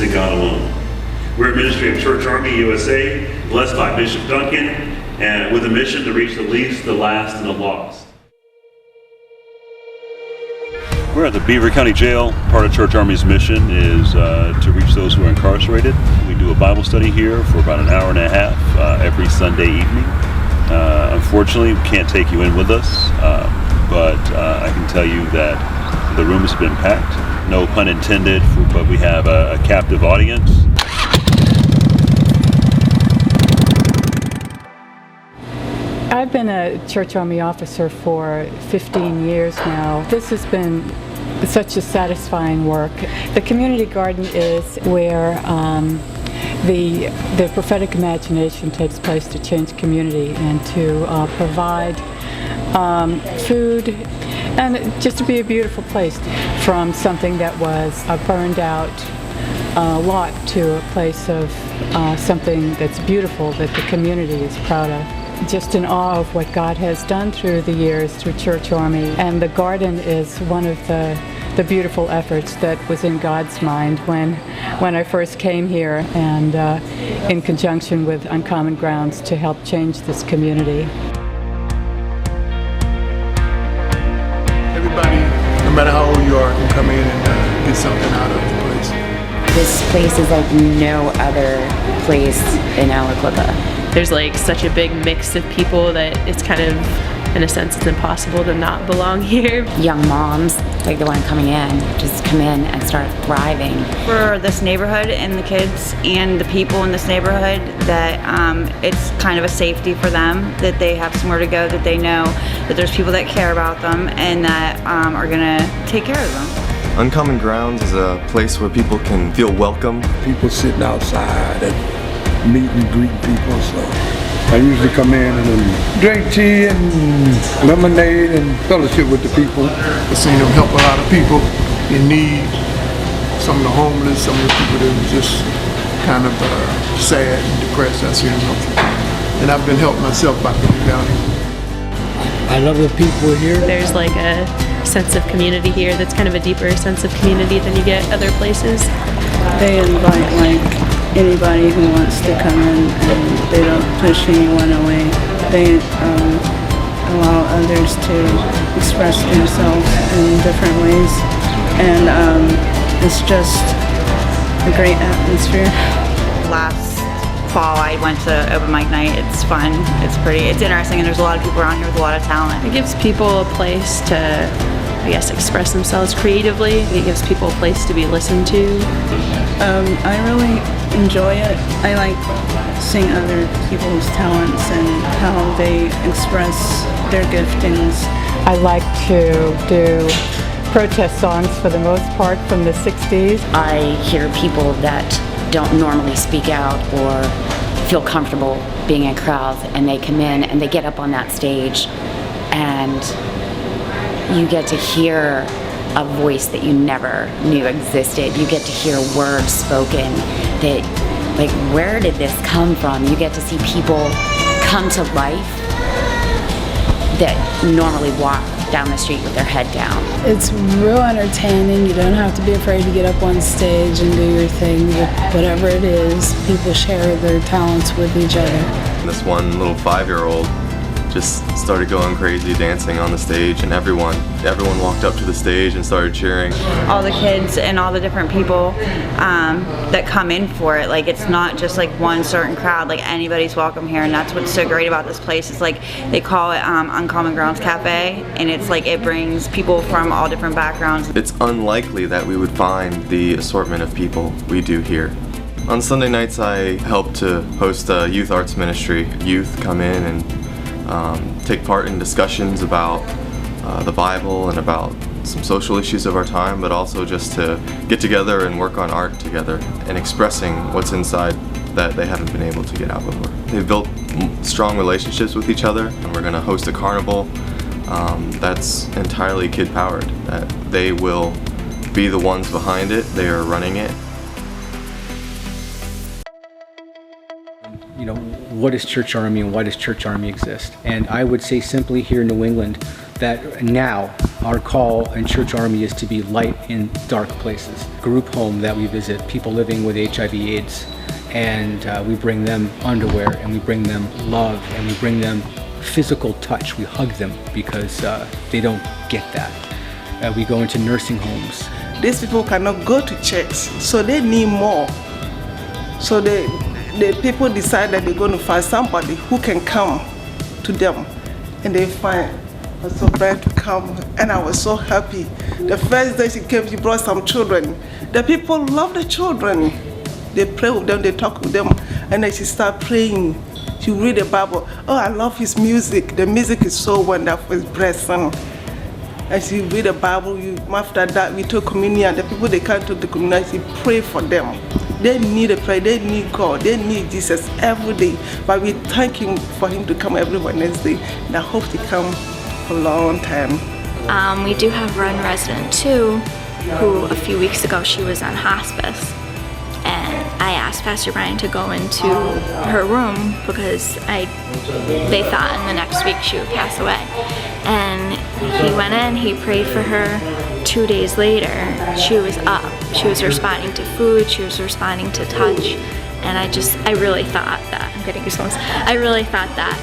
in God alone. We're a ministry of Church Army USA, blessed by Bishop Duncan, and with a mission to reach the least, the last, and the lost. We're at the Beaver County Jail. Part of Church Army's mission is to reach those who are incarcerated. We do a Bible study here for about an hour and a half every Sunday evening. Unfortunately, we can't take you in with us, but I can tell you that the room has been packed. No pun intended, but we have a captive audience. I've been a Church Army officer for 15 years now. This has been such a satisfying work. The community garden is where the prophetic imagination takes place to change community and to provide food and just to be a beautiful place, from something that was a burned out lot to a place of something that's beautiful that the community is proud of. Just in awe of what God has done through the years through Church Army, and the garden is one of the beautiful efforts that was in God's mind when I first came here, and in conjunction with Uncommon Grounds to help change this community. Everybody, no matter how old you are, can come in and get something out of the place. This place is like no other place in Aliquippa. There's like such a big mix of people that it's kind of, in a sense, it's impossible to not belong here. Young moms, like the one coming in, just come in and start thriving. For this neighborhood and the kids and the people in this neighborhood, that it's kind of a safety for them, that they have somewhere to go, that they know that there's people that care about them and that are gonna take care of them. Uncommon Grounds is a place where people can feel welcome. People sitting outside and meet and greet people, so I usually come in and drink tea and lemonade and fellowship with the people. I've seen them help a lot of people in need, some of the homeless, some of the people that were just kind of sad and depressed. I've seen them help them. And I've been helped myself by coming down here. I love the people here. There's like a sense of community here that's kind of a deeper sense of community than you get other places. They invite like anybody who wants to come in, and they don't push anyone away. They allow others to express themselves in different ways, and it's just a great atmosphere. Last fall I went to open mic night. It's fun, it's pretty, it's interesting, and there's a lot of people around here with a lot of talent. It gives people a place to, I guess, express themselves creatively. It gives people a place to be listened to. I really enjoy it. I like seeing other people's talents and how they express their giftings. I like to do protest songs for the most part from the 60s. I hear people that don't normally speak out or feel comfortable being in crowds, and they come in and they get up on that stage, and you get to hear a voice that you never knew existed. You get to hear words spoken that, like, where did this come from? You get to see people come to life that normally walk down the street with their head down. It's real entertaining. You don't have to be afraid to get up on stage and do your thing. Whatever it is, people share their talents with each other. This one little 5-year-old just started going crazy dancing on the stage, and everyone walked up to the stage and started cheering. All the kids and all the different people that come in for it, like, it's not just like one certain crowd, like anybody's welcome here, and that's what's so great about this place. It's like, they call it Uncommon Grounds Cafe, and it's like it brings people from all different backgrounds. It's unlikely that we would find the assortment of people we do here. On Sunday nights I help to host a youth arts ministry. Youth come in and take part in discussions about the Bible and about some social issues of our time, but also just to get together and work on art together and expressing what's inside that they haven't been able to get out before. They've built strong relationships with each other, and we're going to host a carnival that's entirely kid-powered, that they will be the ones behind it, they are running it. You know, what is Church Army and why does Church Army exist? And I would say simply here in New England that now our call in Church Army is to be light in dark places. Group home that we visit, people living with HIV/AIDS, and we bring them underwear, and we bring them love, and we bring them physical touch. We hug them because they don't get that. We go into nursing homes. These people cannot go to church, so they need more. So the people decide that they're going to find somebody who can come to them, and they find Pastor Brian to come, and I was so happy. The first day she came, she brought some children. The people love the children. They pray with them, they talk with them, and then she start praying. She read the Bible. Oh, I love his music. The music is so wonderful, it's blessing. And she read the Bible. After that, we took communion. The people, they come to the communion, she pray for them. They need a prayer, they need God, they need Jesus every day. But we thank him for him to come every Wednesday. And I hope he come for a long time. We do have one resident too, who a few weeks ago she was on hospice. And I asked Pastor Brian to go into her room because they thought in the next week she would pass away. And he went in, he prayed for her. 2 days later, she was up. She was responding to food, she was responding to touch. And I really thought that, I'm getting goosebumps, I really thought that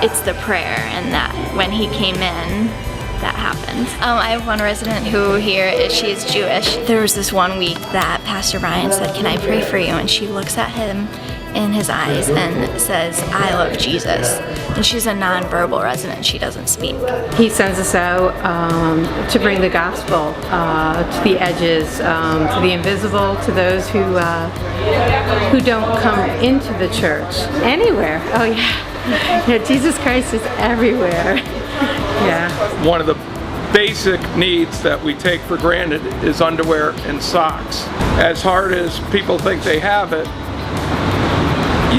it's the prayer and that when he came in, that happens. I have one resident who she's Jewish. There was this one week that Pastor Brian said, "Can I pray for you?" And she looks at him in his eyes and says, "I love Jesus." And she's a nonverbal resident, she doesn't speak. He sends us out to bring the gospel to the edges, to the invisible, to those who don't come into the church. Anywhere. Oh yeah. Yeah, Jesus Christ is everywhere. Yeah. One of the basic needs that we take for granted is underwear and socks. As hard as people think they have it,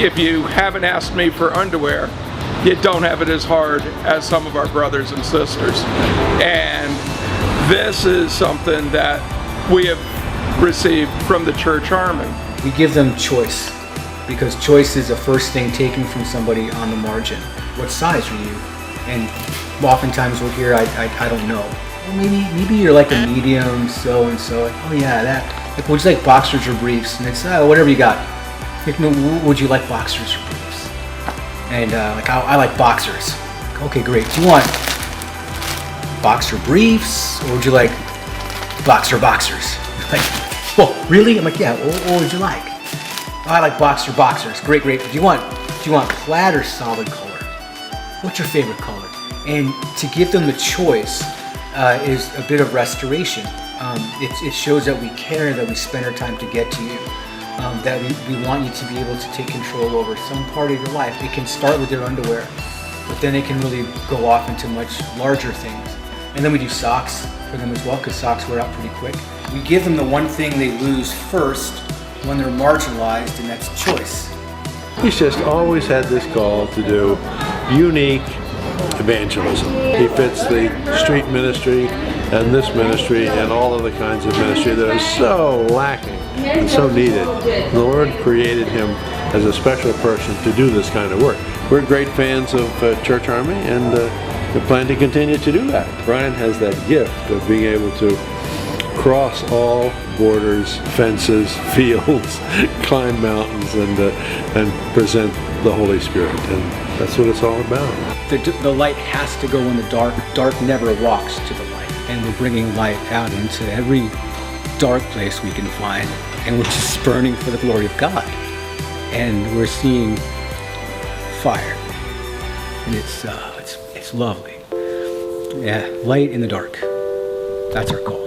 if you haven't asked me for underwear, you don't have it as hard as some of our brothers and sisters. And this is something that we have received from the Church Army. We give them choice, because choice is the first thing taken from somebody on the margin. What size are you? And oftentimes we'll hear, I don't know. Well, maybe you're like a medium, so and so. Like, oh yeah, that. Like, would you like boxers or briefs? And it's whatever you got. Like, no, would you like boxers or briefs? And like, I like boxers. Okay, great. Do you want boxer briefs, or would you like boxers? Like, well, really? I'm like, yeah. What would you like? Oh, I like boxers. Great. Do you want plaid or solid color? What's your favorite color? And to give them the choice is a bit of restoration. It shows that we care, that we spend our time to get to you, that we want you to be able to take control over some part of your life. It can start with your underwear, but then it can really go off into much larger things. And then we do socks for them as well, because socks wear out pretty quick. We give them the one thing they lose first when they're marginalized, and that's choice. He's just always had this call to do unique evangelism. He fits the street ministry and this ministry and all of the kinds of ministry that are so lacking and so needed. The Lord created him as a special person to do this kind of work. We're great fans of Church Army, and we plan to continue to do that. Brian has that gift of being able to cross all borders, fences, fields, climb mountains, and present the Holy Spirit, and that's what it's all about. The light has to go in the dark. Dark never walks to the light, and we're bringing light out into every dark place we can find, and we're just burning for the glory of God, and we're seeing fire, and it's lovely. Yeah, light in the dark. That's our call.